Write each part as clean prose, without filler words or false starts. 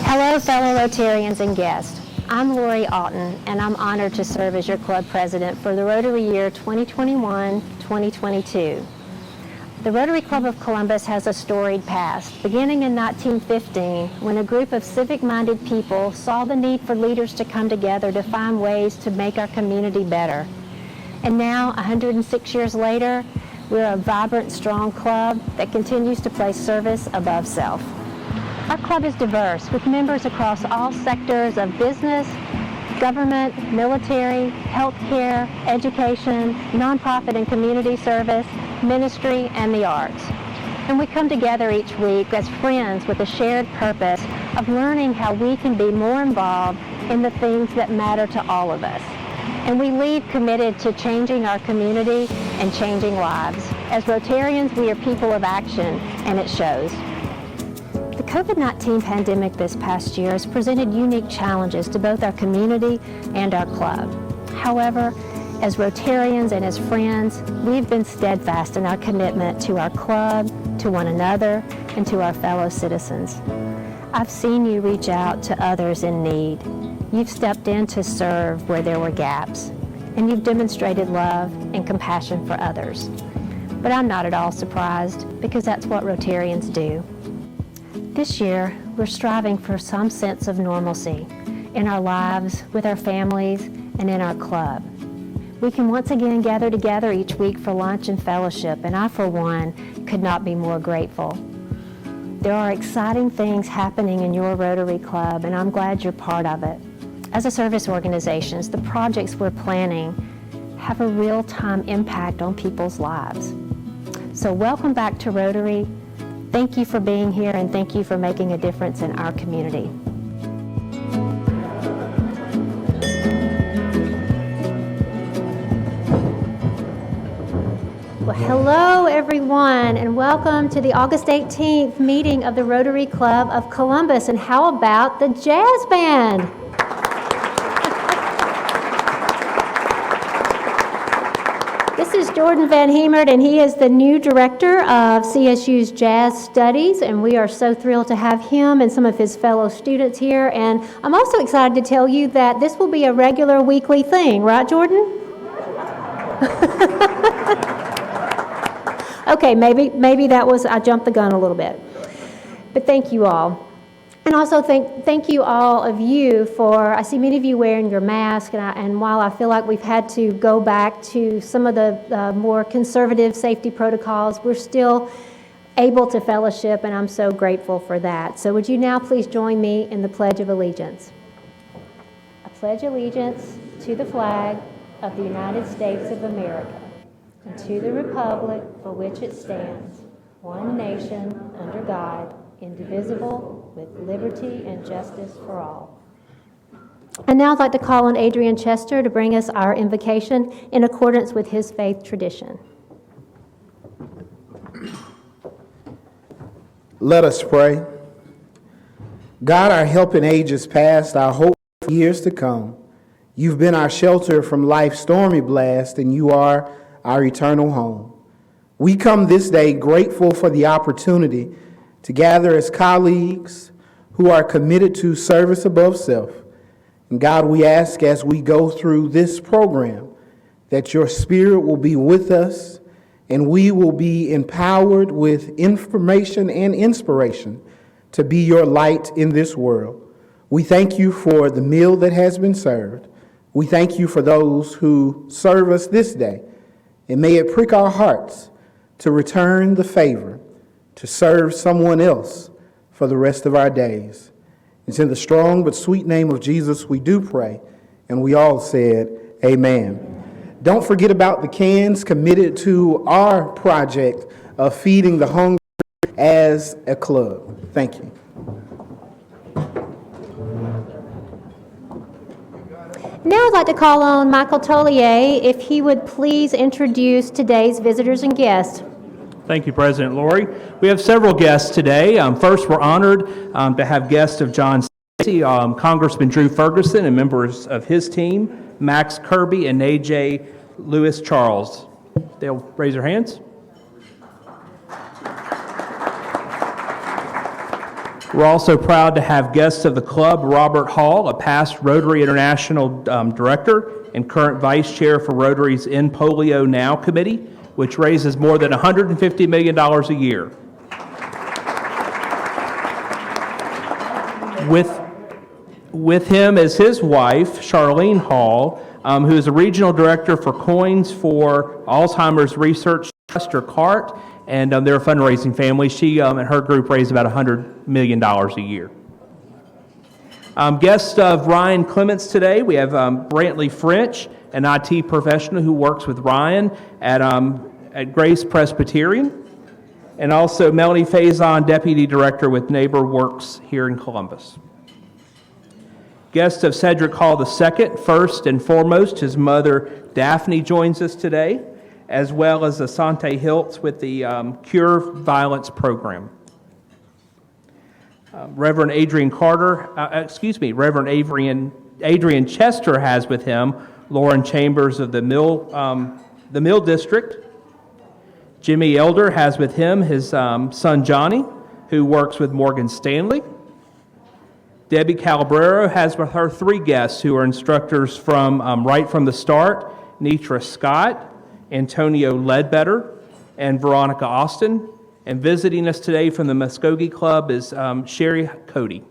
Hello, fellow Rotarians and guests. I'm Lori Alton, and I'm honored to serve as your club president for the Rotary year 2021-2022. The Rotary Club of Columbus has a storied past, beginning in 1915, when a group of civic-minded people saw the need for leaders to come together to find ways to make our community better. And now, 106 years later, we're a vibrant, strong club that continues to place service above self. Our club is diverse, with members across all sectors of business, government, military, healthcare, education, nonprofit and community service, ministry, and the arts. And we come together each week as friends with a shared purpose of learning how we can be more involved in the things that matter to all of us. And we leave committed to changing our community and changing lives. As Rotarians, we are people of action, and it shows. The COVID-19 pandemic this past year has presented unique challenges to both our community and our club. However, as Rotarians and as friends, we've been steadfast in our commitment to our club, to one another, and to our fellow citizens. I've seen you reach out to others in need. You've stepped in to serve where there were gaps, and you've demonstrated love and compassion for others. But I'm not at all surprised, because that's what Rotarians do. This year, we're striving for some sense of normalcy in our lives, with our families, and in our club. We can once again gather together each week for lunch and fellowship, and I, for one, could not be more grateful. There are exciting things happening in your Rotary Club, and I'm glad you're part of it. As a service organization, the projects we're planning have a real-time impact on people's lives. So welcome back to Rotary. Thank you for being here, and thank you for making a difference in our community. Well, hello everyone, and welcome to the August 18th meeting of the Rotary Club of Columbus. And how about the jazz band? This is Jordan Vanhemert, and he is the new director of CSU's Jazz Studies, and we are so thrilled to have him and some of his fellow students here. And I'm also excited to tell you that this will be a regular weekly thing, right, Jordan? Okay, maybe that was, I jumped the gun a little bit. But thank you all. And also thank you all of you for, I see many of you wearing your mask, and while I feel like we've had to go back to some of the more conservative safety protocols, we're still able to fellowship, and I'm so grateful for that. So would you now please join me in the Pledge of Allegiance? I pledge allegiance to the flag of the United States of America, and to the republic for which it stands, one nation, under God, indivisible, with liberty and justice for all. And now I'd like to call on Adrian Chester to bring us our invocation in accordance with his faith tradition. Let us pray. God, our help in ages past, our hope for years to come. You've been our shelter from life's stormy blast, and you are our eternal home. We come this day grateful for the opportunity to gather as colleagues who are committed to service above self. And God, we ask as we go through this program that your Spirit will be with us, and we will be empowered with information and inspiration to be your light in this world. We thank you for the meal that has been served. We thank you for those who serve us this day. And may it prick our hearts to return the favor, to serve someone else for the rest of our days. It's in the strong but sweet name of Jesus we do pray, and we all said, amen. Don't forget about the cans committed to our project of feeding the hungry as a club. Thank you. Now I'd like to call on Michael Tollier if he would please introduce today's visitors and guests. Thank you, President Lori. We have several guests today. First, we're honored to have guests of John Stacy, Congressman Drew Ferguson, and members of his team, Max Kirby and AJ Lewis Charles. They'll raise their hands. We're also proud to have guests of the club, Robert Hall, a past Rotary International Director and current Vice Chair for Rotary's In Polio Now Committee, which raises more than $150 million a year. With him is his wife, Charlene Hall, who is a Regional Director for Coins for Alzheimer's Research Trust, or CART, and they're a fundraising family. She and her group raise about $100 million a year. Guest of Ryan Clements today, we have Brantley French, an IT professional who works with Ryan at Grace Presbyterian, and also Melanie Faison, Deputy Director with Neighbor Works here in Columbus. Guest of Cedric Hall II, first and foremost, his mother Daphne joins us today, as well as Asante Hiltz with the Cure Violence Program. Reverend Adrian Adrian Chester has with him Lauren Chambers of the Mill District. Jimmy Elder has with him his son Johnny, who works with Morgan Stanley. Debbie Calabrero has with her three guests who are instructors from right from the start: Nitra Scott, Antonio Ledbetter, and Veronica Austin. And visiting us today from the Muskogee Club is Sherry Cody.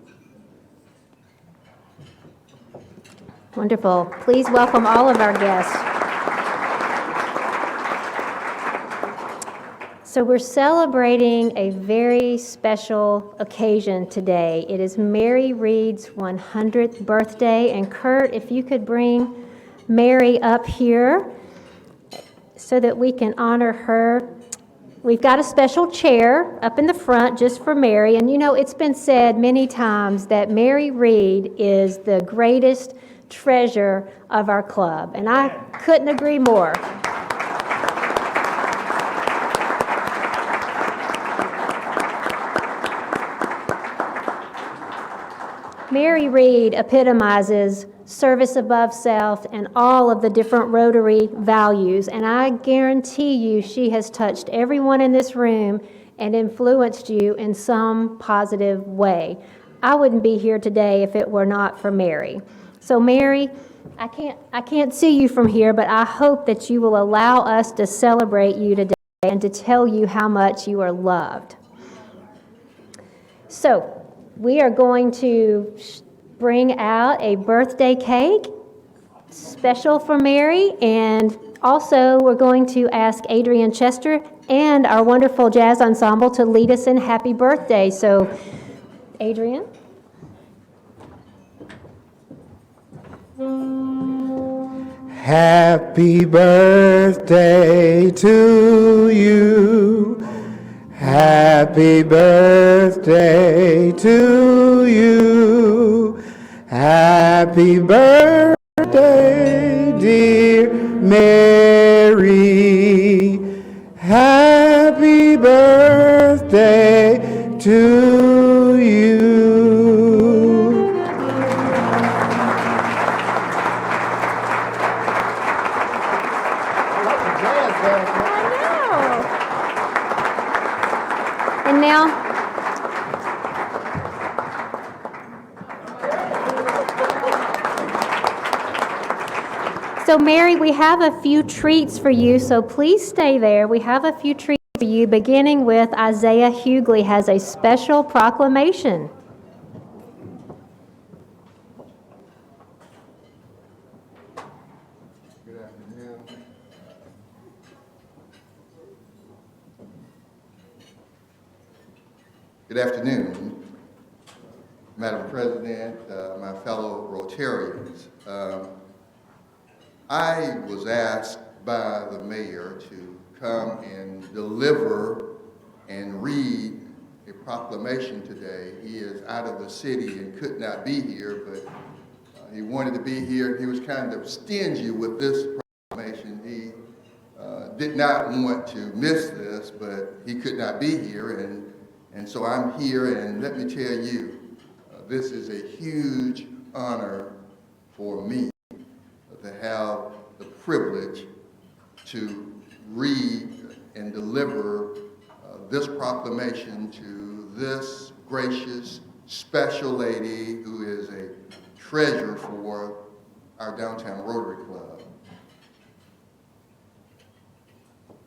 Wonderful. Please welcome all of our guests. So we're celebrating a very special occasion today. It is Mary Reed's 100th birthday. And Kurt, if you could bring Mary up here so that we can honor her. We've got a special chair up in the front just for Mary. And you know, it's been said many times that Mary Reed is the greatest treasure of our club. And I couldn't agree more. Mary Reed epitomizes service above self and all of the different Rotary values, and I guarantee you she has touched everyone in this room and influenced you in some positive way. I wouldn't be here today if it were not for Mary. So Mary, I can't see you from here, but I hope that you will allow us to celebrate you today and to tell you how much you are loved. So, we are going to bring out a birthday cake, special for Mary, and also we're going to ask Adrian Chester and our wonderful jazz ensemble to lead us in Happy Birthday. So, Adrian. Happy birthday to you. Happy birthday to you. Happy birthday, dear Mary. Happy birthday to you. And now, so Mary, we have a few treats for you, so please stay there. We have a few treats for you, beginning with Isaiah Hugley has a special proclamation. Good afternoon, Madam President, my fellow Rotarians. I was asked by the mayor to come and deliver and read a proclamation today. He is out of the city and could not be here, but he wanted to be here. He was kind of stingy with this proclamation. He did not want to miss this, but he could not be here, and so I'm here, and let me tell you, this is a huge honor for me to have the privilege to read and deliver this proclamation to this gracious special lady who is a treasure for our downtown Rotary Club.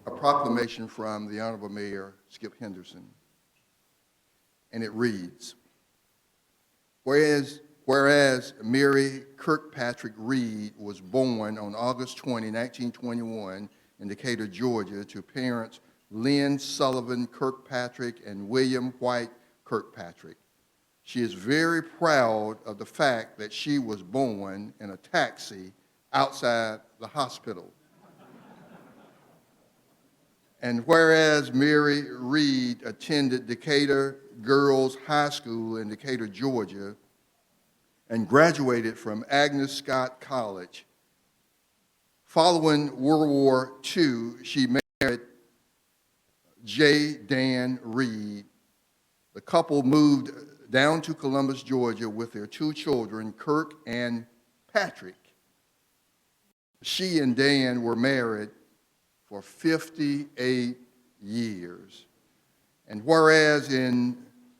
A proclamation from the Honorable Mayor Skip Henderson. And it reads, Whereas Mary Kirkpatrick Reed was born on August 20, 1921 in Decatur, Georgia, to parents Lynn Sullivan Kirkpatrick and William White Kirkpatrick. She is very proud of the fact that she was born in a taxi outside the hospital. And whereas Mary Reed attended Decatur Girls High School in Decatur, Georgia, and graduated from Agnes Scott College. Following World War II, she married J. Dan Reed. The couple moved down to Columbus, Georgia with their two children, Kirk and Patrick. She and Dan were married for 58 years. And whereas in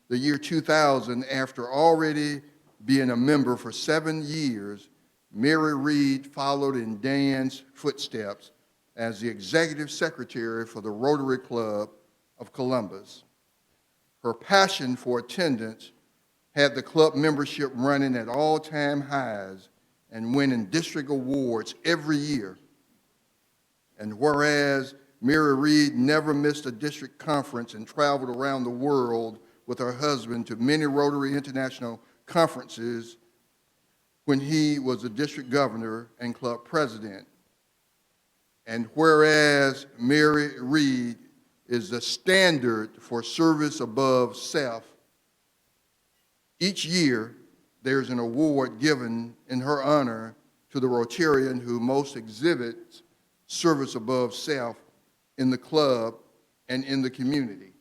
the year 2000, after already being a member for 7 years, Mary Reed followed in Dan's footsteps as the executive secretary for the Rotary Club of Columbus. Her passion for attendance had the club membership running at all-time highs and winning district awards every year. And whereas Mary Reed never missed a district conference and traveled around the world with her husband to many Rotary International conferences when he was the district governor and club president. And whereas Mary Reed is the standard for service above self, each year there's an award given in her honor to the Rotarian who most exhibits service above self in the club and in the community.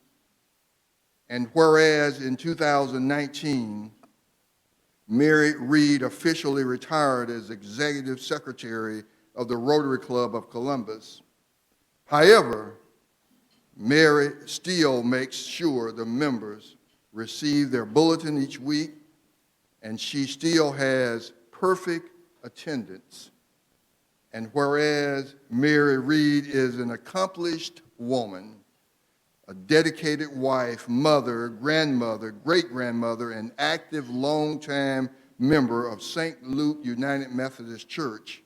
And whereas in 2019, Mary Reed officially retired as executive secretary of the Rotary Club of Columbus. However, Mary still makes sure the members receive their bulletin each week, and she still has perfect attendance. And whereas Mary Reed is an accomplished woman, a dedicated wife, mother, grandmother, great-grandmother, and active long-time member of St. Luke United Methodist Church,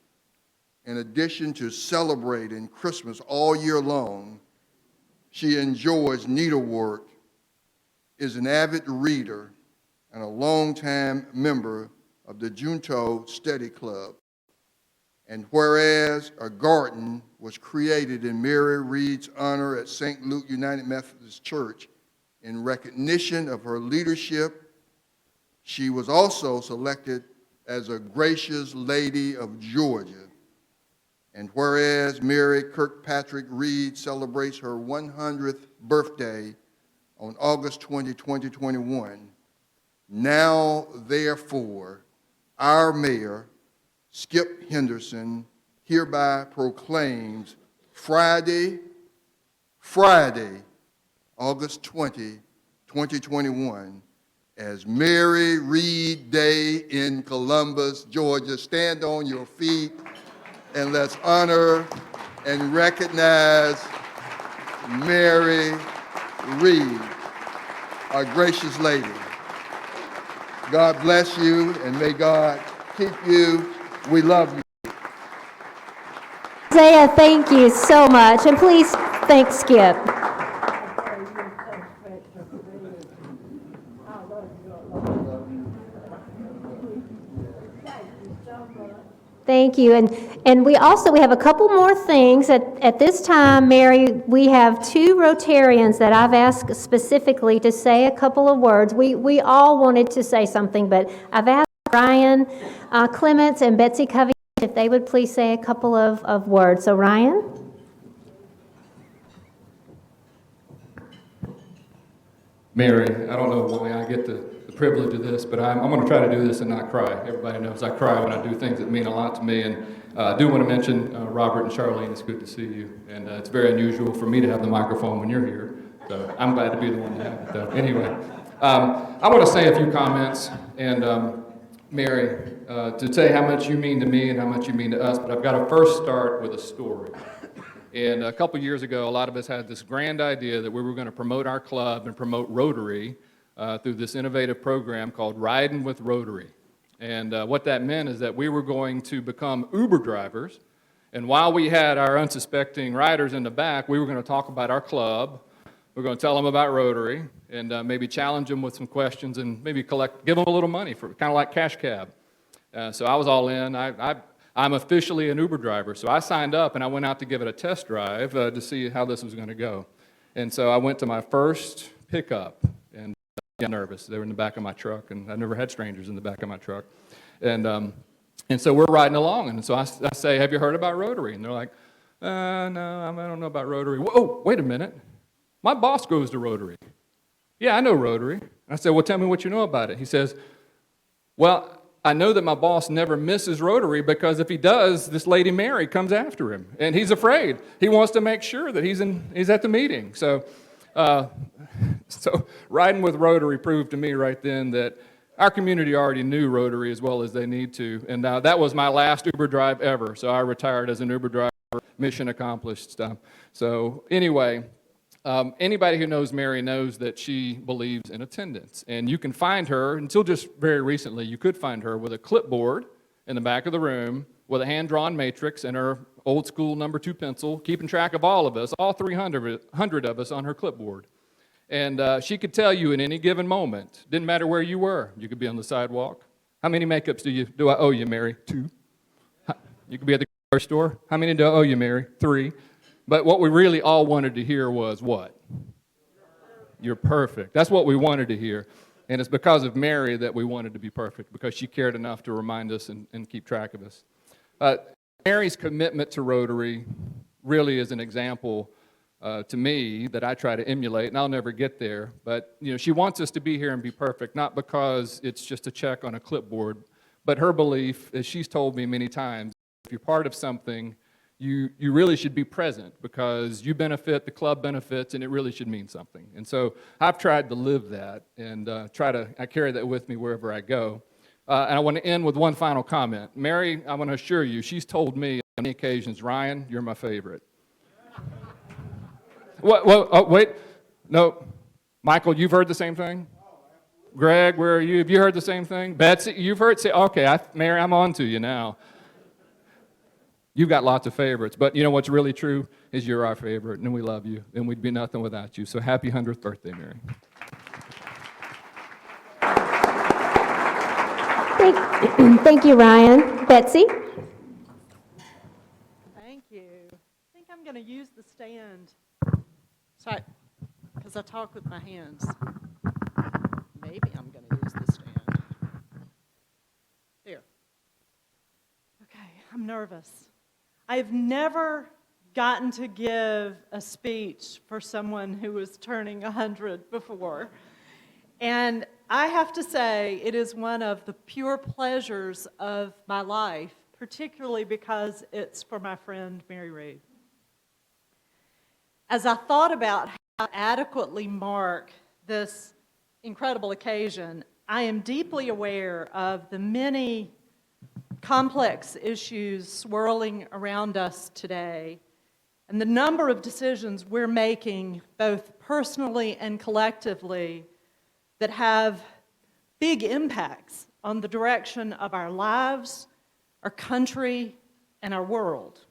in addition to celebrating Christmas all year long, she enjoys needlework, is an avid reader, and a longtime member of the Junto Study Club. And whereas a garden was created in Mary Reed's honor at St. Luke United Methodist Church in recognition of her leadership, she was also selected as a Gracious Lady of Georgia. And whereas Mary Kirkpatrick Reed celebrates her 100th birthday on August 20, 2021, now therefore our mayor, Skip Henderson, hereby proclaims Friday, August 20, 2021, as Mary Reed Day in Columbus, Georgia. Stand on your feet and let's honor and recognize Mary Reed, our gracious lady. God bless you and may God keep you. We love you. Isaiah, thank you so much. And please thank Skip. Thank you. And we have a couple more things. At this time, Mary, we have two Rotarians that I've asked specifically to say a couple of words. We all wanted to say something, but I've asked Ryan Clements and Betsy Covington if they would please say a couple of words. So, Ryan? Mary, I don't know why I get the privilege of this, but I'm going to try to do this and not cry. Everybody knows I cry when I do things that mean a lot to me, and I do want to mention Robert and Charlene. It's good to see you, and it's very unusual for me to have the microphone when you're here, so I'm glad to be the one to have it. Anyway, I want to say a few comments, and Mary, to say how much you mean to me and how much you mean to us, but I've got to first start with a story. And a couple years ago, a lot of us had this grand idea that we were going to promote our club and promote Rotary through this innovative program called Riding with Rotary. And what that meant is that we were going to become Uber drivers, and while we had our unsuspecting riders in the back, we were going to talk about our club. We're going to tell them about Rotary and maybe challenge them with some questions and maybe give them a little money for kind of like cash cab. So I was all in. I'm officially an Uber driver, so I signed up and I went out to give it a test drive to see how this was going to go. And so I went to my first pickup and I got nervous. They were in the back of my truck, and I never had strangers in the back of my truck. And so we're riding along, and so I say, "Have you heard about Rotary?" And they're like, "No, I don't know about Rotary." "Oh, wait a minute. My boss goes to Rotary." "Yeah, I know Rotary." I said, "Well, tell me what you know about it." He says, "Well, I know that my boss never misses Rotary because if he does, this lady Mary comes after him, and he's afraid. He wants to make sure that he's at the meeting." So riding with Rotary proved to me right then that our community already knew Rotary as well as they need to, and that was my last Uber drive ever. So I retired as an Uber driver, mission accomplished stuff. So anyway. Anybody who knows Mary knows that she believes in attendance. And you can find her, until just very recently, you could find her with a clipboard in the back of the room with a hand-drawn matrix and her old-school number 2 pencil, keeping track of all of us, all 300 of us on her clipboard. And she could tell you in any given moment, didn't matter where you were. You could be on the sidewalk. "How many makeups do I owe you, Mary?" 2. You could be at the grocery store. "How many do I owe you, Mary?" 3. But what we really all wanted to hear was what? "You're perfect." That's what we wanted to hear. And it's because of Mary that we wanted to be perfect, because she cared enough to remind us and keep track of us. Mary's commitment to Rotary really is an example to me that I try to emulate, and I'll never get there. But she wants us to be here and be perfect, not because it's just a check on a clipboard, but her belief, as she's told me many times, if you're part of something, you really should be present because you benefit, the club benefits, and it really should mean something. And so I've tried to live that and I carry that with me wherever I go. And I want to end with one final comment. Mary, I want to assure you, she's told me on many occasions, "Ryan, you're my favorite." Wait. No. Michael, you've heard the same thing? Greg, where are you? Have you heard the same thing? Betsy, you've heard? Okay, Mary, I'm on to you now. You've got lots of favorites, but you know what's really true is you're our favorite, and we love you, and we'd be nothing without you. So happy 100th birthday, Mary. Thank you, Ryan. Betsy? Thank you. I think I'm going to use the stand because I talk with my hands. Maybe I'm going to use the stand. There. Okay, I'm nervous. I've never gotten to give a speech for someone who was turning 100 before. And I have to say, it is one of the pure pleasures of my life, particularly because it's for my friend Mary Reed. As I thought about how to adequately mark this incredible occasion, I am deeply aware of the many complex issues swirling around us today, and the number of decisions we're making, both personally and collectively, that have big impacts on the direction of our lives, our country, and our world.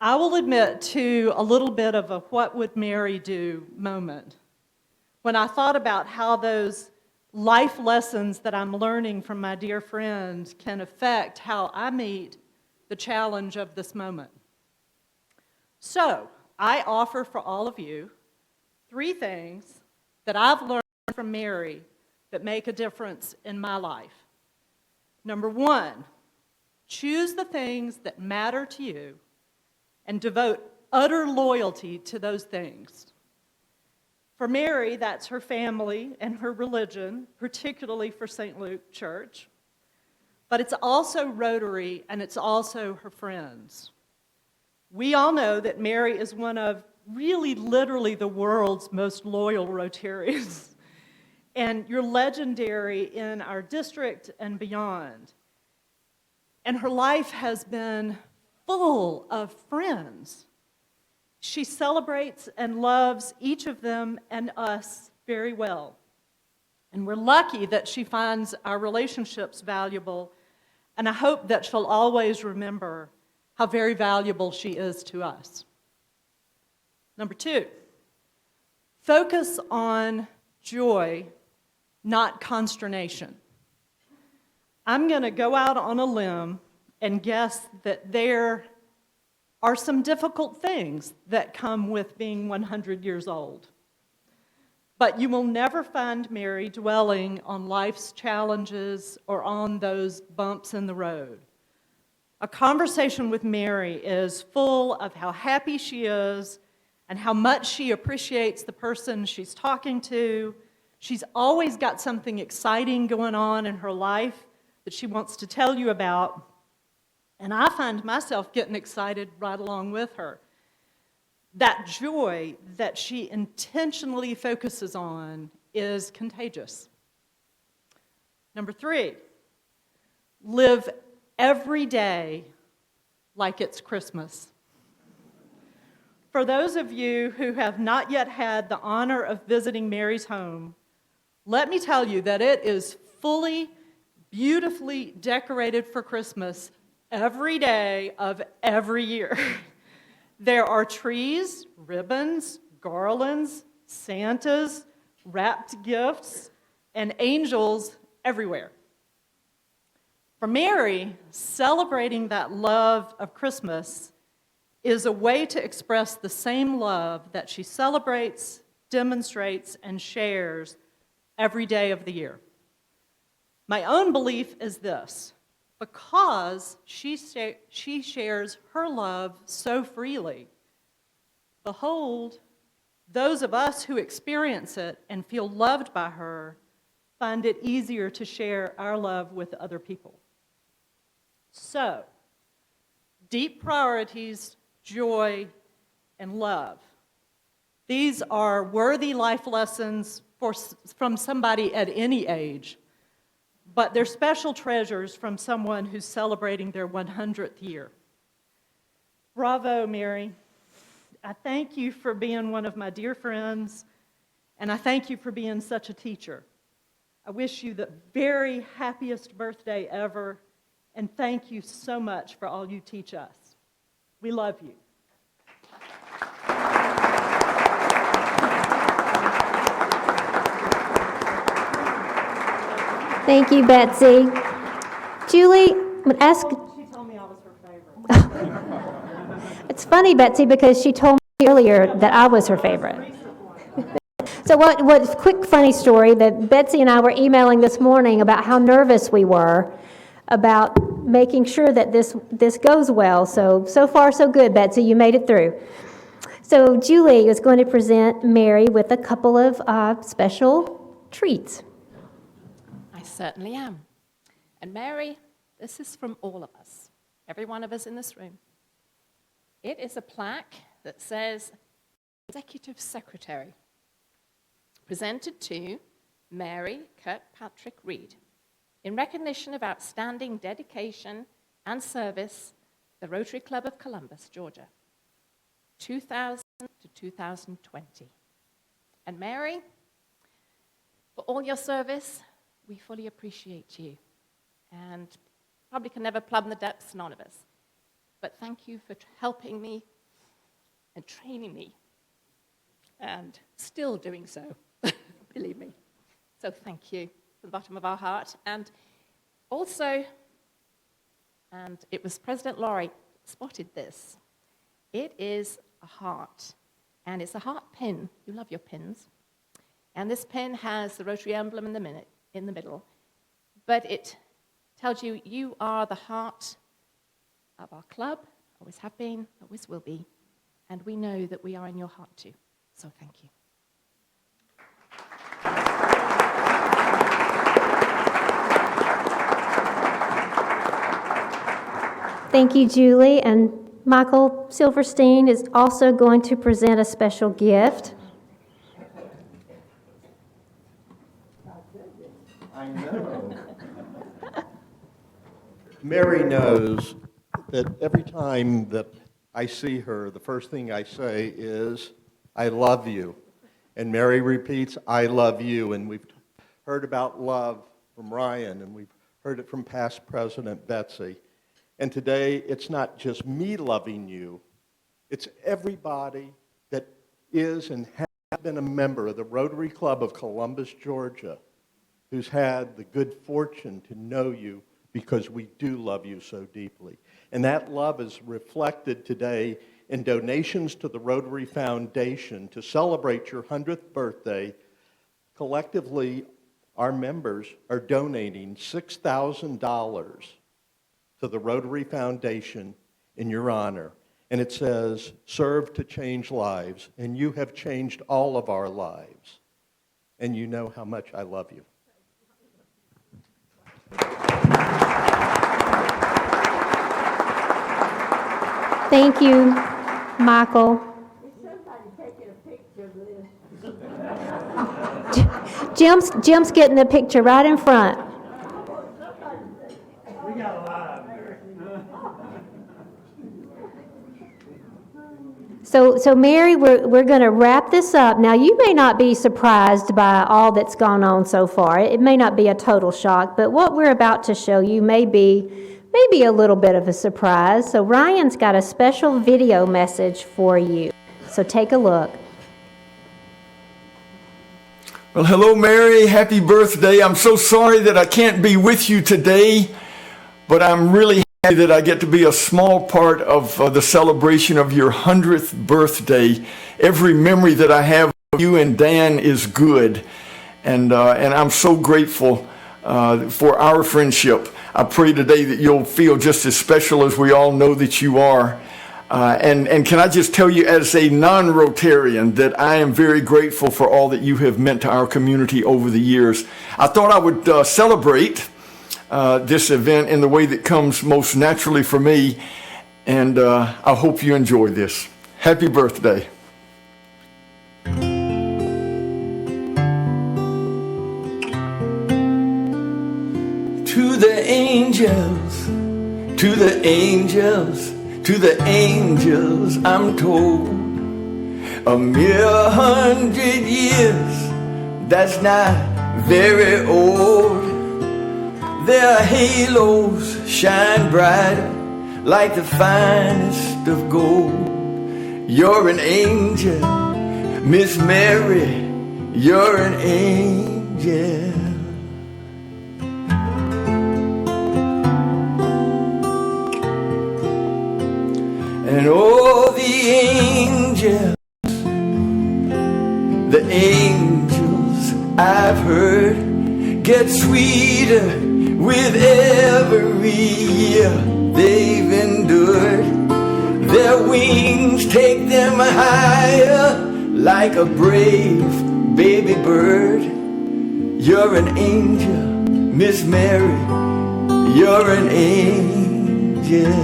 I will admit to a little bit of a "what would Mary do" moment when I thought about how those life lessons that I'm learning from my dear friend can affect how I meet the challenge of this moment. So, I offer for all of you 3 things that I've learned from Mary that make a difference in my life. Number 1, choose the things that matter to you and devote utter loyalty to those things. For Mary, that's her family and her religion, particularly for St. Luke Church. But it's also Rotary, and it's also her friends. We all know that Mary is one of really literally the world's most loyal Rotarians. and you're legendary in our district and beyond. And her life has been full of friends. She celebrates and loves each of them and us very well. And we're lucky that she finds our relationships valuable, and I hope that she'll always remember how very valuable she is to us. Number 2, focus on joy, not consternation. I'm going to go out on a limb and guess that there are some difficult things that come with being 100 years old. But you will never find Mary dwelling on life's challenges or on those bumps in the road. A conversation with Mary is full of how happy she is and how much she appreciates the person she's talking to. She's always got something exciting going on in her life that she wants to tell you about. And I find myself getting excited right along with her. That joy that she intentionally focuses on is contagious. Number 3, live every day like it's Christmas. For those of you who have not yet had the honor of visiting Mary's home, let me tell you that it is fully, beautifully decorated for Christmas every day of every year. There are trees, ribbons, garlands, Santas, wrapped gifts, and angels everywhere. For Mary, celebrating that love of Christmas is a way to express the same love that she celebrates, demonstrates, and shares every day of the year. My own belief is this: because she shares her love so freely, behold, those of us who experience it and feel loved by her find it easier to share our love with other people. So, deep priorities, joy, and love. These are worthy life lessons from somebody at any age, but they're special treasures from someone who's celebrating their 100th year. Bravo, Mary. I thank you for being one of my dear friends, and I thank you for being such a teacher. I wish you the very happiest birthday ever, and thank you so much for all you teach us. We love you. Thank you, Betsy. Julie, I'm going to ask... She told me I was her favorite. It's funny, Betsy, because she told me earlier that I was her favorite. So what quick funny story that Betsy and I were emailing this morning about how nervous we were about making sure that this goes well. So far so good, Betsy, you made it through. So Julie is going to present Mary with a couple of special treats. I certainly am. And Mary, this is from all of us, every one of us in this room. It is a plaque that says, Executive Secretary, presented to Mary Kirkpatrick Reed, in recognition of outstanding dedication and service, the Rotary Club of Columbus, Georgia, 2000 to 2020. And Mary, for all your service, we fully appreciate you, and probably can never plumb the depths, none of us. But thank you for helping me and training me, and still doing so, believe me. So thank you from the bottom of our heart. And also, and it was President Laurie spotted this, it is a heart, and it's a heart pin. You love your pins. And this pin has the Rotary emblem in the middle, but it tells you you are the heart of our club, always have been, always will be, and we know that we are in your heart too. So thank you. Thank you, Julie. And Michael Silverstein is also going to present a special gift. Mary knows that every time that I see her, the first thing I say is, I love you. And Mary repeats, I love you. And we've heard about love from Ryan, and we've heard it from past President Betsy. And today, it's not just me loving you, it's everybody that is and has been a member of the Rotary Club of Columbus, Georgia, who's had the good fortune to know you because we do love you so deeply. And that love is reflected today in donations to the Rotary Foundation to celebrate your 100th birthday. Collectively, our members are donating $6,000 to the Rotary Foundation in your honor. And it says, serve to change lives, and you have changed all of our lives. And you know how much I love you. Thank you, Michael. Jim's getting the picture right in front. So Mary, we're going to wrap this up. Now, you may not be surprised by all that's gone on so far. It may not be a total shock, but what we're about to show you may be a little bit of a surprise. So Ryan's got a special video message for you. So take a look. Well, hello, Mary. Happy birthday. I'm so sorry that I can't be with you today, but I'm really happy that I get to be a small part of the celebration of your 100th birthday. Every memory that I have of you and Dan is good, and I'm so grateful for our friendship. I pray today that you'll feel just as special as we all know that you are. And can I just tell you, as a non-Rotarian, that I am very grateful for all that you have meant to our community over the years. I thought I would celebrate this event in the way that comes most naturally for me, and I hope you enjoy this. Happy birthday. To the angels, to the angels, to the angels, I'm told, a mere 100 years, that's not very old. Their halos shine brighter like the finest of gold. You're an angel, Miss Mary, you're an angel. And all the angels I've heard get sweeter with every year they've endured. Their wings take them higher like a brave baby bird. You're an angel, Miss Mary, you're an angel.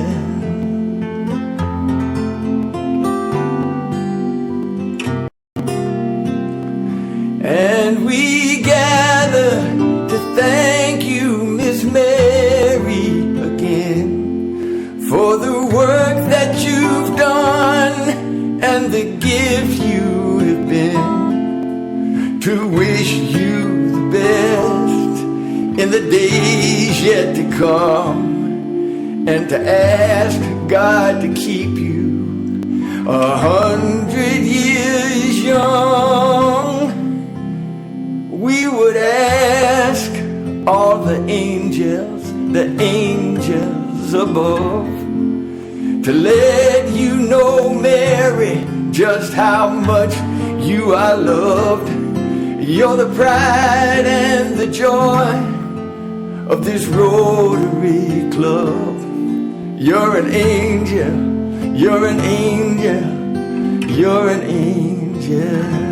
And we gather to thank you, Miss Mary, again, for the work that you've done and the gift you have been, to wish you the best in the days yet to come, and to ask God to keep you 100 years young. We would ask all the angels above, to let you know, Mary, just how much you are loved. You're the pride and the joy of this Rotary Club. You're an angel, you're an angel, you're an angel.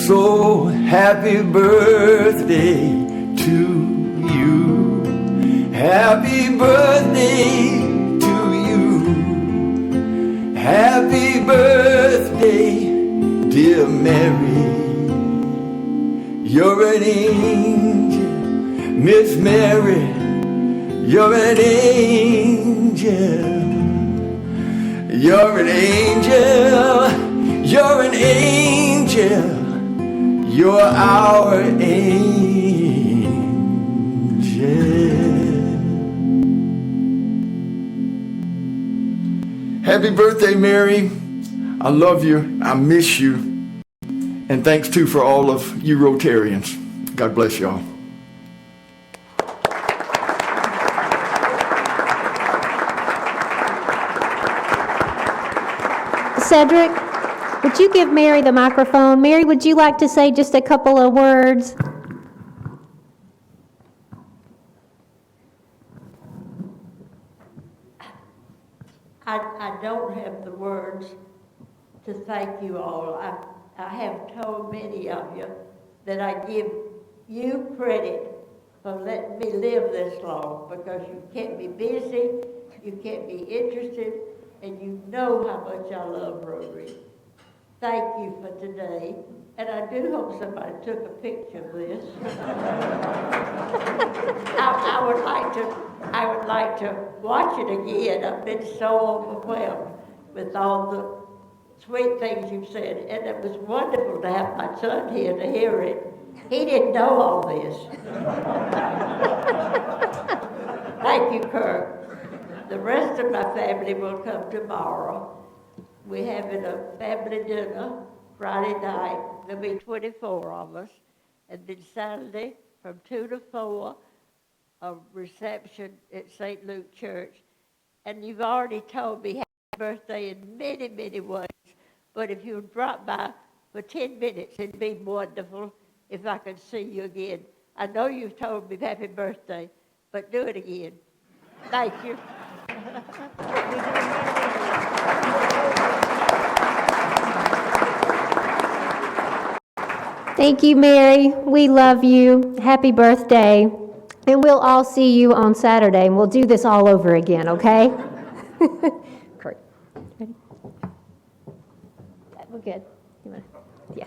So happy birthday to you. Happy birthday to you. Happy birthday, dear Mary. You're an angel, Miss Mary. You're an angel. You're an angel. You're an angel. You're our angel. Happy birthday, Mary. I love you. I miss you. And thanks, too, for all of you Rotarians. God bless y'all. Cedric, would you give Mary the microphone? Mary, would you like to say just a couple of words? I don't have the words to thank you all. I have told many of you that I give you credit for letting me live this long, because you kept me busy, you kept me interested, and you know how much I love Rotary. Thank you for today, and I do hope somebody took a picture of this. I would like to watch it again. I've been so overwhelmed with all the sweet things you've said, and it was wonderful to have my son here to hear it. He didn't know all this. Thank you, Kirk. The rest of my family will come tomorrow. We're having a family dinner Friday night. There'll be 24 of us. And then Saturday from 2 to 4, a reception at St. Luke Church. And you've already told me happy birthday in many, many ways. But if you would drop by for 10 minutes, it'd be wonderful if I could see you again. I know you've told me happy birthday, but do it again. Thank you. Thank you, Mary. We love you. Happy birthday. And we'll all see you on Saturday, and we'll do this all over again, okay? Great. Ready? We're good. Yeah.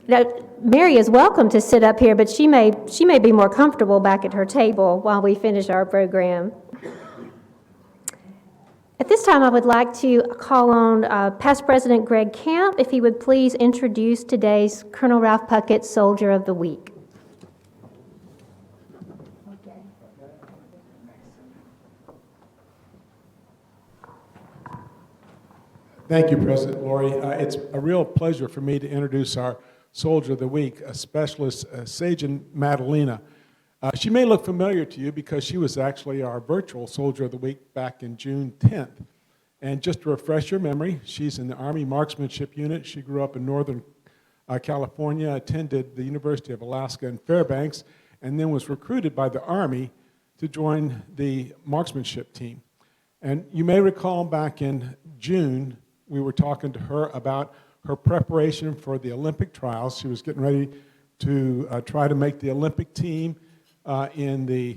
Now, Mary is welcome to sit up here, but she may be more comfortable back at her table while we finish our program. At this time, I would like to call on Past President Greg Camp, if he would please introduce today's Colonel Ralph Puckett Soldier of the Week. Thank you, President Lori. It's a real pleasure for me to introduce our Soldier of the Week, Specialist Sagen Maddalena. She may look familiar to you because she was actually our virtual Soldier of the Week back in June 10th. And just to refresh your memory, she's in the Army Marksmanship Unit. She grew up in Northern California, attended the University of Alaska in Fairbanks, and then was recruited by the Army to join the marksmanship team. And you may recall back in June, we were talking to her about her preparation for the Olympic trials. She was getting ready to try to make the Olympic team in the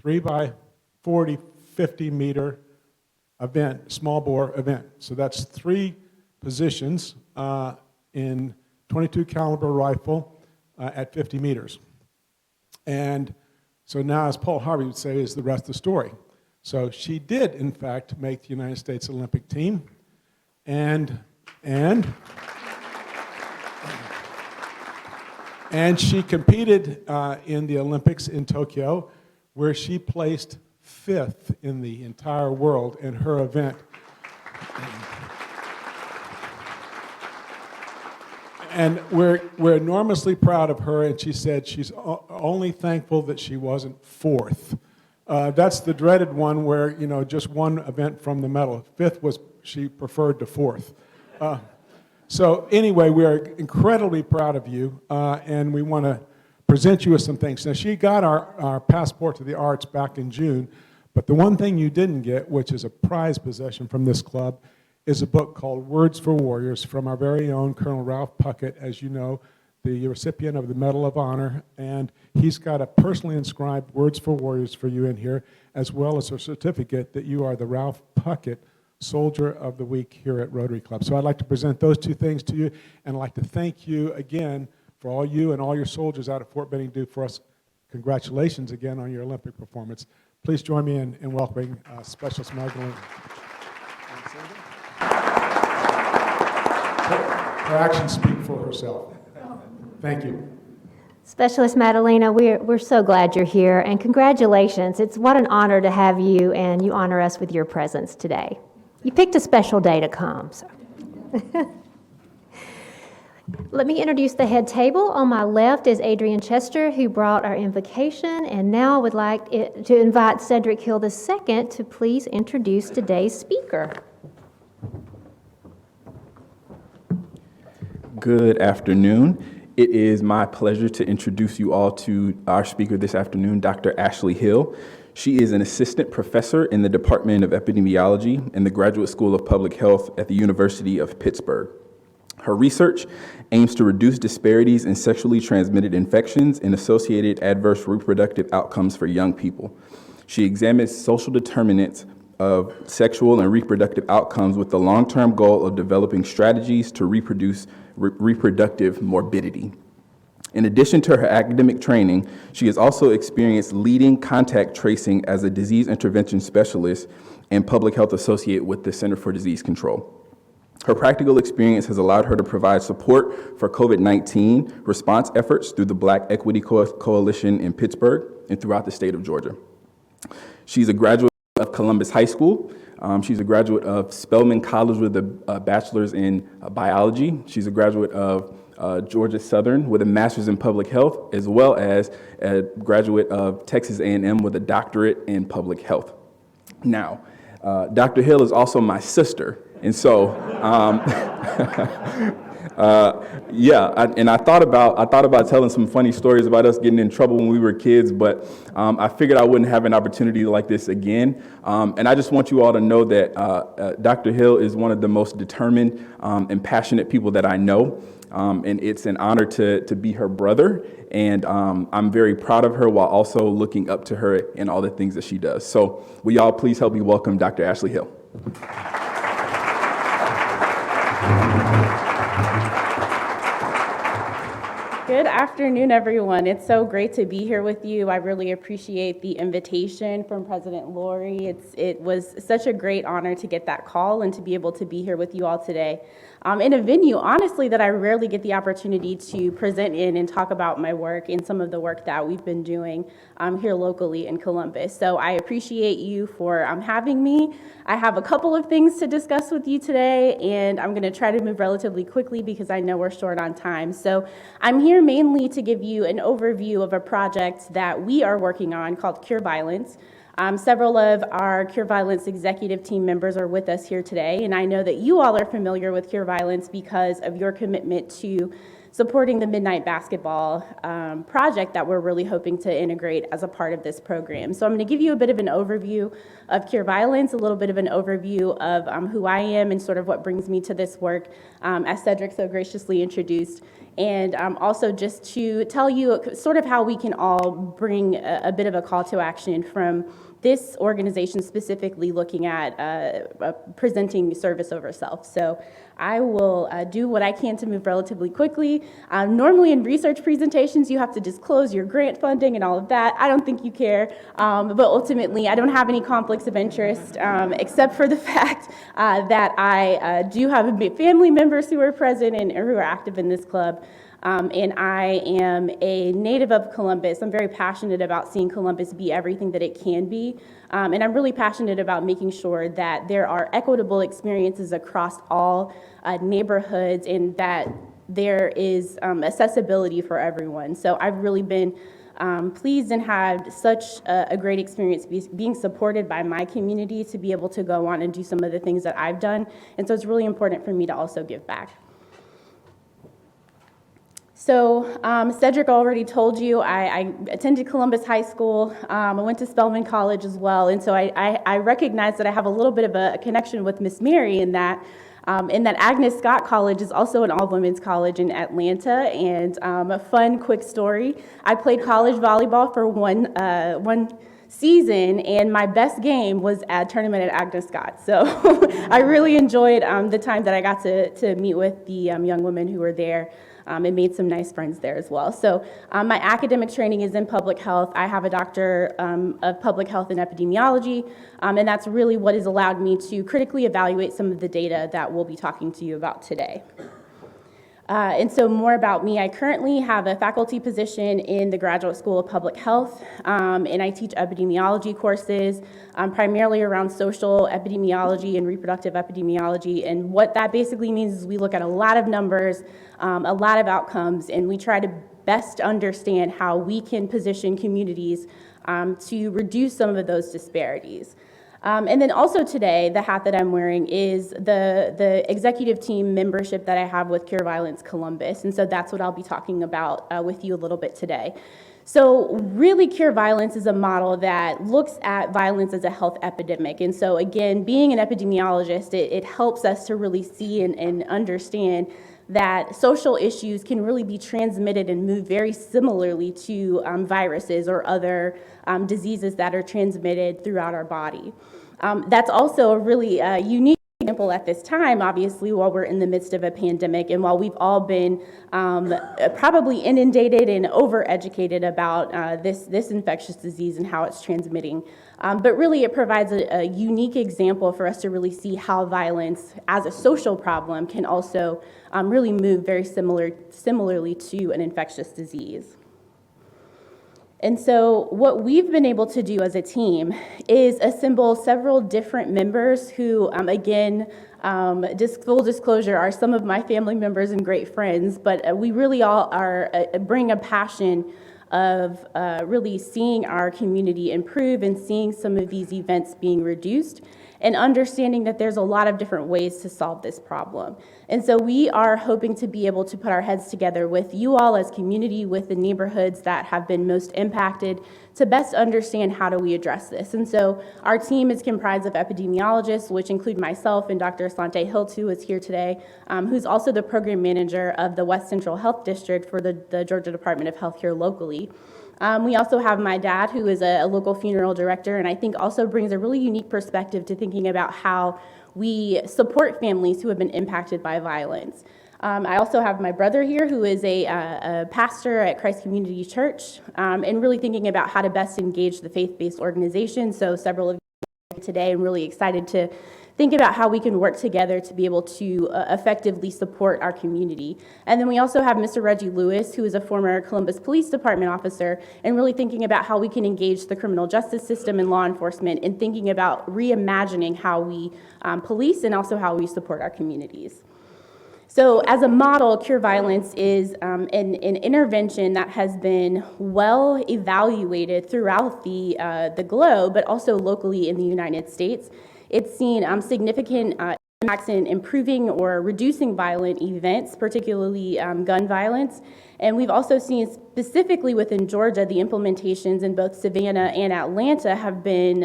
3x40, 50-meter event, small bore event. So that's 3 positions in 22 caliber rifle at 50 meters. And so now, as Paul Harvey would say, is the rest of the story. So she did, in fact, make the United States Olympic team, and she competed in the Olympics in Tokyo, where she placed 5th in the entire world in her event. And we're enormously proud of her, and she said she's only thankful that she wasn't 4th. That's the dreaded one where, you know, just one event from the medal. 5th was she preferred to 4th. So anyway, we are incredibly proud of you, and we want to present you with some things. Now, she got our Passport to the Arts back in June, but the one thing you didn't get, which is a prized possession from this club, is a book called Words for Warriors from our very own Colonel Ralph Puckett, as you know, the recipient of the Medal of Honor, and he's got a personally inscribed Words for Warriors for you in here, as well as a certificate that you are the Ralph Puckett Soldier of the Week here at Rotary Club. So I'd like to present those two things to you, and I'd like to thank you again for all you and all your soldiers out at Fort Benning do for us. Congratulations again on your Olympic performance. Please join me in welcoming Specialist Magdalene. Her actions speak for herself. Thank you. Specialist Maddalena, we're so glad you're here, and congratulations. It's what an honor to have you, and you honor us with your presence today. You picked a special day to come. So. Let me introduce the head table. On my left is Adrian Chester, who brought our invocation, and now I would like to invite Cedric Hill II to please introduce today's speaker. Good afternoon. It is my pleasure to introduce you all to our speaker this afternoon, Dr. Ashley Hill. She is an assistant professor in the Department of Epidemiology in the Graduate School of Public Health at the University of Pittsburgh. Her research aims to reduce disparities in sexually transmitted infections and associated adverse reproductive outcomes for young people. She examines social determinants of sexual and reproductive outcomes with the long-term goal of developing strategies to reproduce reproductive morbidity. In addition to her academic training, she has also experienced leading contact tracing as a disease intervention specialist and public health associate with the Center for Disease Control. Her practical experience has allowed her to provide support for COVID-19 response efforts through the Black Equity Coalition in Pittsburgh and throughout the state of Georgia. She's a graduate of Columbus High School. She's a graduate of Spelman College with a bachelor's in biology. She's a graduate of Georgia Southern with a master's in public health, as well as a graduate of Texas A&M with a doctorate in public health. Now, Dr. Hill is also my sister, and so, I thought about telling some funny stories about us getting in trouble when we were kids, but I figured I wouldn't have an opportunity like this again. And I just want you all to know that Dr. Hill is one of the most determined and passionate people that I know. And it's an honor to be her brother, and I'm very proud of her while also looking up to her in all the things that she does. So will y'all please help me welcome Dr. Ashley Hill. Good afternoon, everyone. It's so great to be here with you. I really appreciate the invitation from President Lori. It was such a great honor to get that call and to be able to be here with you all today. In a venue, honestly, that I rarely get the opportunity to present in and talk about my work and some of the work that we've been doing here locally in Columbus. So I appreciate you for having me. I have a couple of things to discuss with you today, and I'm going to try to move relatively quickly because I know we're short on time. So I'm here mainly to give you an overview of a project that we are working on called Cure Violence. Several of our Cure Violence executive team members are with us here today, and I know that you all are familiar with Cure Violence because of your commitment to supporting the Midnight Basketball project that we're really hoping to integrate as a part of this program. So I'm going to give you a bit of an overview of Cure Violence, a little bit of an overview of who I am and sort of what brings me to this work, as Cedric so graciously introduced, and also just to tell you sort of how we can all bring a bit of a call to action from this organization specifically looking at presenting service over self. So I will do what I can to move relatively quickly. Normally in research presentations, you have to disclose your grant funding and all of that. I don't think you care, but ultimately I don't have any conflicts of interest except for the fact that I do have family members who are present and who are active in this club. And I am a native of Columbus. I'm very passionate about seeing Columbus be everything that it can be. And I'm really passionate about making sure that there are equitable experiences across all neighborhoods and that there is accessibility for everyone. So I've really been pleased and had such a great experience being supported by my community to be able to go on and do some of the things that I've done. And so it's really important for me to also give back. So Cedric already told you I attended Columbus High School. I went to Spelman College as well, and so I recognize that I have a little bit of a connection with Miss Mary in that Agnes Scott College is also an all-women's college in Atlanta. And a fun, quick story: I played college volleyball for one season, and my best game was at tournament at Agnes Scott. So I really enjoyed the time that I got to meet with the young women who were there, and made some nice friends there as well. So my academic training is in public health. I have a doctor of public health and epidemiology, and that's really what has allowed me to critically evaluate some of the data that we'll be talking to you about today. And so more about me, I currently have a faculty position in the Graduate School of Public Health, and I teach epidemiology courses, primarily around social epidemiology and reproductive epidemiology. And what that basically means is we look at a lot of numbers, a lot of outcomes, and we try to best understand how we can position communities to reduce some of those disparities. And then also today, the hat that I'm wearing is the executive team membership that I have with Cure Violence Columbus. And so that's what I'll be talking about with you a little bit today. So really, Cure Violence is a model that looks at violence as a health epidemic. And so again, being an epidemiologist, it helps us to really see and understand that social issues can really be transmitted and move very similarly to viruses or other diseases that are transmitted throughout our body. That's also a really unique example at this time, obviously, while we're in the midst of a pandemic and while we've all been probably inundated and overeducated about this infectious disease and how it's transmitting. But really, it provides a unique example for us to really see how violence as a social problem can also really move very similarly to an infectious disease. And so what we've been able to do as a team is assemble several different members who, again, full disclosure, are some of my family members and great friends, but we really all bring a passion of really seeing our community improve and seeing some of these events being reduced and understanding that there's a lot of different ways to solve this problem. And so we are hoping to be able to put our heads together with you all as community, with the neighborhoods that have been most impacted, to best understand how do we address this. And so our team is comprised of epidemiologists, which include myself and Dr. Asante Hilt, who is here today, who's also the program manager of the West Central Health District for the Georgia Department of Health here locally. We also have my dad, who is a local funeral director, and I think also brings a really unique perspective to thinking about how we support families who have been impacted by violence. I also have my brother here, who is a pastor at Christ Community Church, and really thinking about how to best engage the faith-based organization. So several of you are today, I'm really excited to think about how we can work together to be able to effectively support our community. And then we also have Mr. Reggie Lewis, who is a former Columbus Police Department officer, and really thinking about how we can engage the criminal justice system and law enforcement and thinking about reimagining how we police and also how we support our communities. So as a model, Cure Violence is an intervention that has been well evaluated throughout the globe, but also locally in the United States. It's seen significant impacts in improving or reducing violent events, particularly gun violence. And we've also seen specifically within Georgia, the implementations in both Savannah and Atlanta have been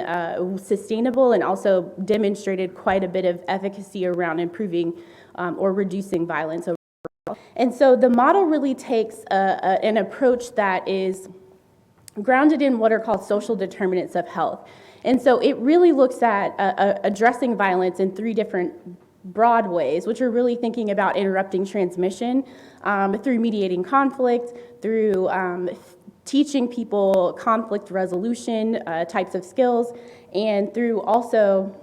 sustainable and also demonstrated quite a bit of efficacy around improving or reducing violence overall. And so the model really takes an approach that is grounded in what are called social determinants of health. And so it really looks at addressing violence in three different broad ways, which are really thinking about interrupting transmission through mediating conflict, through teaching people conflict resolution types of skills, and through also,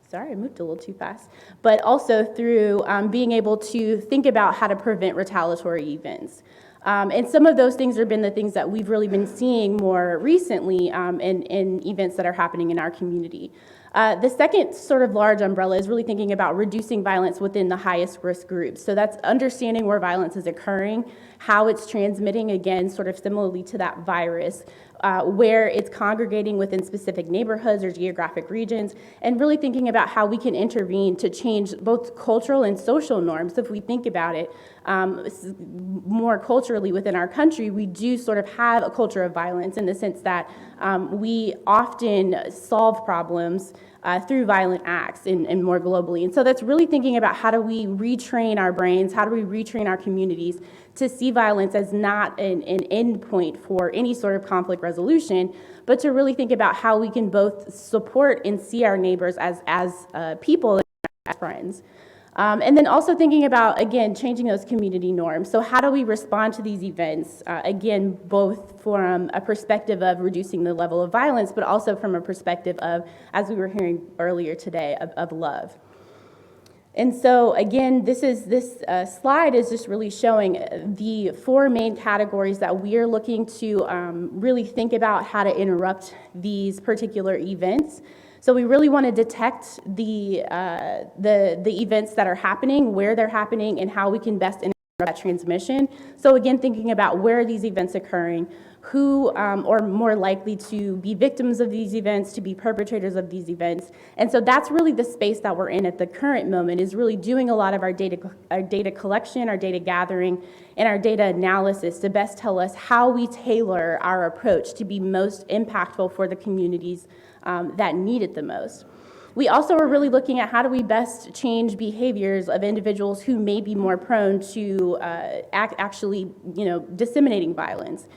sorry, I moved a little too fast, but also through being able to think about how to prevent retaliatory events. And some of those things have been the things that we've really been seeing more recently in events that are happening in our community. The second sort of large umbrella is really thinking about reducing violence within the highest risk groups. So that's understanding where violence is occurring, how it's transmitting, again, sort of similarly to that virus, where it's congregating within specific neighborhoods or geographic regions, and really thinking about how we can intervene to change both cultural and social norms. So if we think about it more culturally within our country, we do sort of have a culture of violence in the sense that we often solve problems through violent acts and more globally. And so that's really thinking about how do we retrain our brains, how do we retrain our communities to see violence as not an end point for any sort of conflict resolution, but to really think about how we can both support and see our neighbors as people and as friends. And then also thinking about, again, changing those community norms. So how do we respond to these events? Again, both from a perspective of reducing the level of violence, but also from a perspective of, as we were hearing earlier today, of love. And so, again, this slide is just really showing the four main categories that we are looking to really think about how to interrupt these particular events. So we really want to detect the events that are happening, where they're happening, and how we can best interrupt that transmission. So again, thinking about where are these events occurring, who are more likely to be victims of these events, to be perpetrators of these events. And so that's really the space that we're in at the current moment, is really doing a lot of our data collection, our data gathering, and our data analysis to best tell us how we tailor our approach to be most impactful for the communities that need it the most. We also are really looking at how do we best change behaviors of individuals who may be more prone to actually, disseminating violence.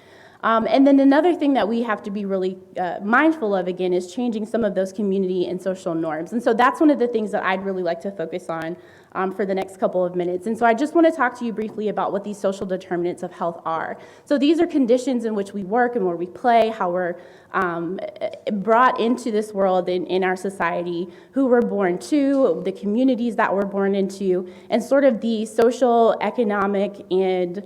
And then another thing that we have to be really mindful of, again, is changing some of those community and social norms. And so that's one of the things that I'd really like to focus on for the next couple of minutes. And so I just want to talk to you briefly about what these social determinants of health are. So these are conditions in which we work and where we play, how we're brought into this world in our society, who we're born to, the communities that we're born into, and sort of the social, economic, and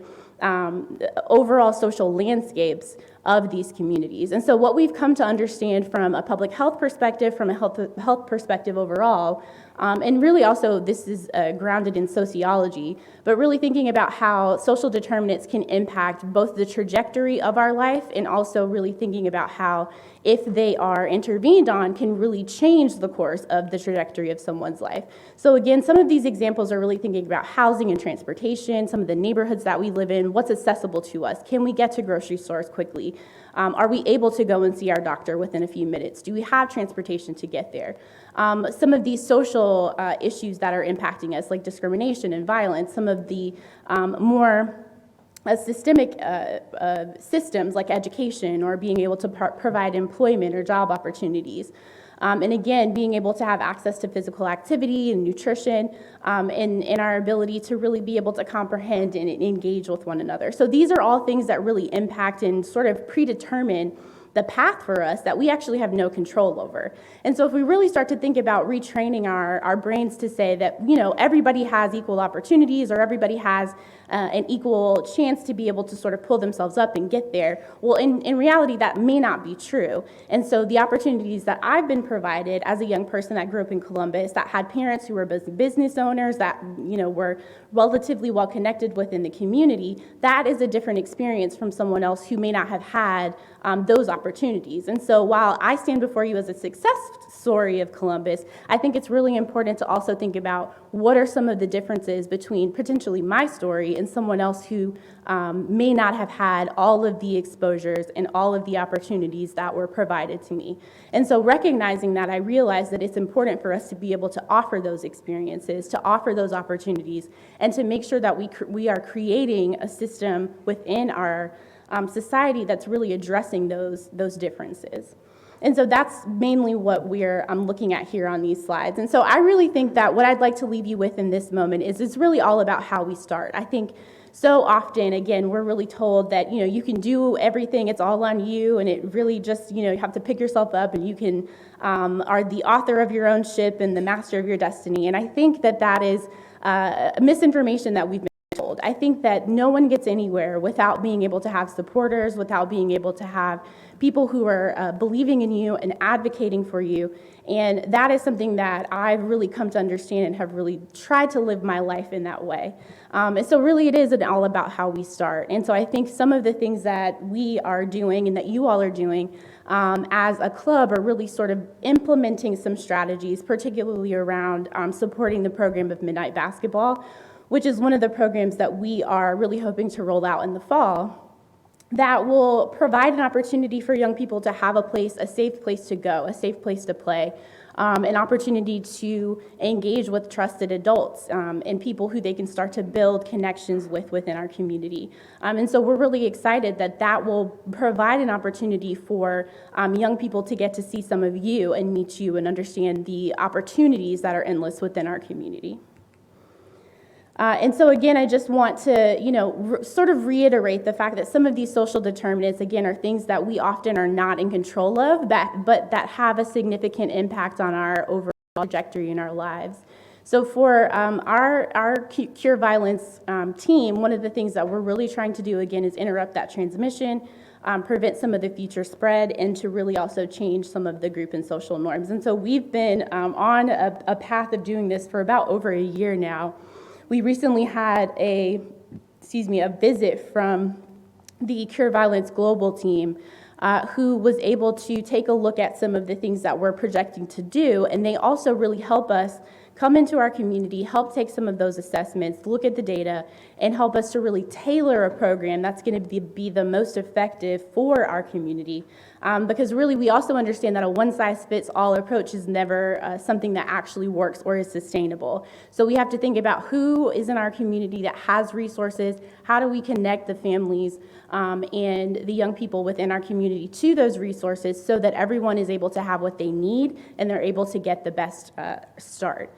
overall social landscapes of these communities. And so what we've come to understand from a public health perspective, from a health perspective overall, and really also this is grounded in sociology, but really thinking about how social determinants can impact both the trajectory of our life and also really thinking about how, if they are intervened on, can really change the course of the trajectory of someone's life. So again, some of these examples are really thinking about housing and transportation, some of the neighborhoods that we live in, what's accessible to us. Can we get to grocery stores quickly? Are we able to go and see our doctor within a few minutes? Do we have transportation to get there? Some of these social issues that are impacting us, like discrimination and violence, some of the more systemic systems like education or being able to provide employment or job opportunities. And again, being able to have access to physical activity and nutrition, and our ability to really be able to comprehend and engage with one another. So these are all things that really impact and sort of predetermine the path for us that we actually have no control over. And so if we really start to think about retraining our brains to say that, everybody has equal opportunities or everybody has an equal chance to be able to sort of pull themselves up and get there, well, in reality, that may not be true. And so the opportunities that I've been provided as a young person that grew up in Columbus, that had parents who were business owners, that, were relatively well connected within the community, that is a different experience from someone else who may not have had those opportunities. And so while I stand before you as a success story of Columbus, I think it's really important to also think about what are some of the differences between potentially my story and someone else who may not have had all of the exposures and all of the opportunities that were provided to me. And so recognizing that, I realize that it's important for us to be able to offer those experiences, to offer those opportunities, and to make sure that we are creating a system within our society that's really addressing those differences. And so that's mainly what I'm looking at here on these slides. And so I really think that what I'd like to leave you with in this moment is it's really all about how we start. I think so often, again, we're really told that, you can do everything, it's all on you, and it really just, you have to pick yourself up, and you can are the author of your own ship and the master of your destiny. And I think that is misinformation that we've been told. I think that no one gets anywhere without being able to have supporters, without being able to have people who are believing in you and advocating for you. And that is something that I've really come to understand and have really tried to live my life in that way. And so really it is all about how we start. And so I think some of the things that we are doing and that you all are doing as a club are really sort of implementing some strategies, particularly around supporting the program of Midnight Basketball, which is one of the programs that we are really hoping to roll out in the fall, that will provide an opportunity for young people to have a safe place to go, a safe place to play, an opportunity to engage with trusted adults and people who they can start to build connections with within our community. And so we're really excited that that will provide an opportunity for young people to get to see some of you and meet you and understand the opportunities that are endless within our community. And so again, I just want to, sort of reiterate the fact that some of these social determinants, again, are things that we often are not in control of, but that have a significant impact on our overall trajectory in our lives. So for our Cure Violence team, one of the things that we're really trying to do, again, is interrupt that transmission, prevent some of the future spread, and to really also change some of the group and social norms. And so we've been on a path of doing this for about over a year now. We recently had a visit from the Cure Violence Global team who was able to take a look at some of the things that we're projecting to do, and they also really help us come into our community, help take some of those assessments, look at the data, and help us to really tailor a program that's going to be the most effective for our community. Because really, we also understand that a one-size-fits-all approach is never something that actually works or is sustainable. So we have to think about who is in our community that has resources, how do we connect the families and the young people within our community to those resources so that everyone is able to have what they need and they're able to get the best start.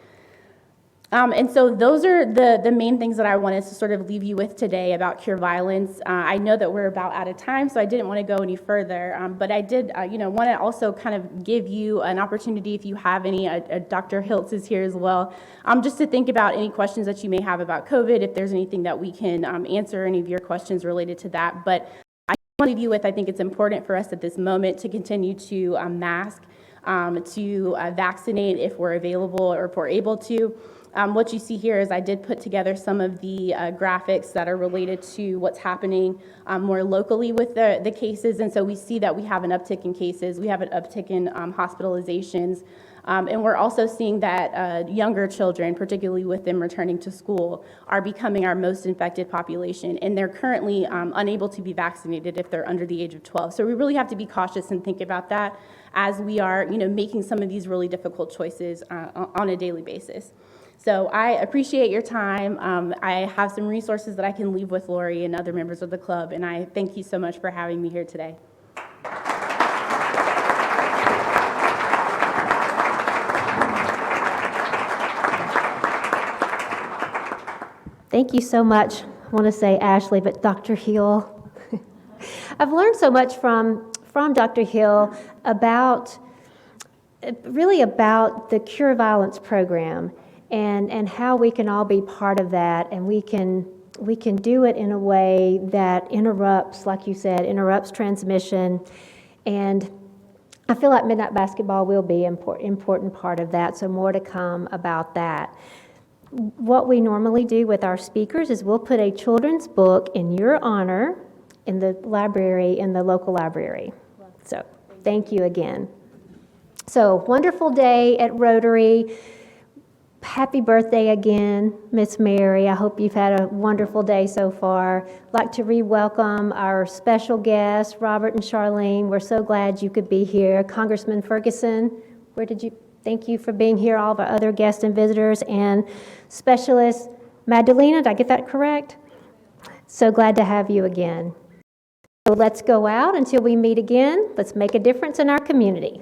And so those are the main things that I wanted to sort of leave you with today about Cure Violence. I know that we're about out of time, so I didn't want to go any further. But I did, want to also kind of give you an opportunity, if you have any, Dr. Hiltz is here as well, just to think about any questions that you may have about COVID, if there's anything that we can answer any of your questions related to that. But I want to leave you with, I think it's important for us at this moment to continue to mask, to vaccinate if we're available or if we're able to. What you see here is I did put together some of the graphics that are related to what's happening more locally with the cases. And so we see that we have an uptick in cases. We have an uptick in hospitalizations. And we're also seeing that younger children, particularly with them returning to school, are becoming our most infected population. And they're currently unable to be vaccinated if they're under the age of 12. So we really have to be cautious and think about that as we are, making some of these really difficult choices on a daily basis. So I appreciate your time. I have some resources that I can leave with Lori and other members of the club, and I thank you so much for having me here today. Thank you so much. I want to say Ashley, but Dr. Hill. I've learned so much from Dr. Hill about the Cure Violence program. And how we can all be part of that, and we can do it in a way that interrupts, like you said, interrupts transmission. And I feel like Midnight Basketball will be an important part of that, so more to come about that. What we normally do with our speakers is we'll put a children's book in your honor in the library, in the local library. So thank you again. So wonderful day at Rotary. Happy birthday again, Miss Mary. I hope you've had a wonderful day so far. I'd like to re-welcome our special guests, Robert and Charlene. We're so glad you could be here. Congressman Ferguson, thank you for being here, all of our other guests and visitors, and Specialist Maddalena, did I get that correct? So glad to have you again. So let's go out until we meet again. Let's make a difference in our community.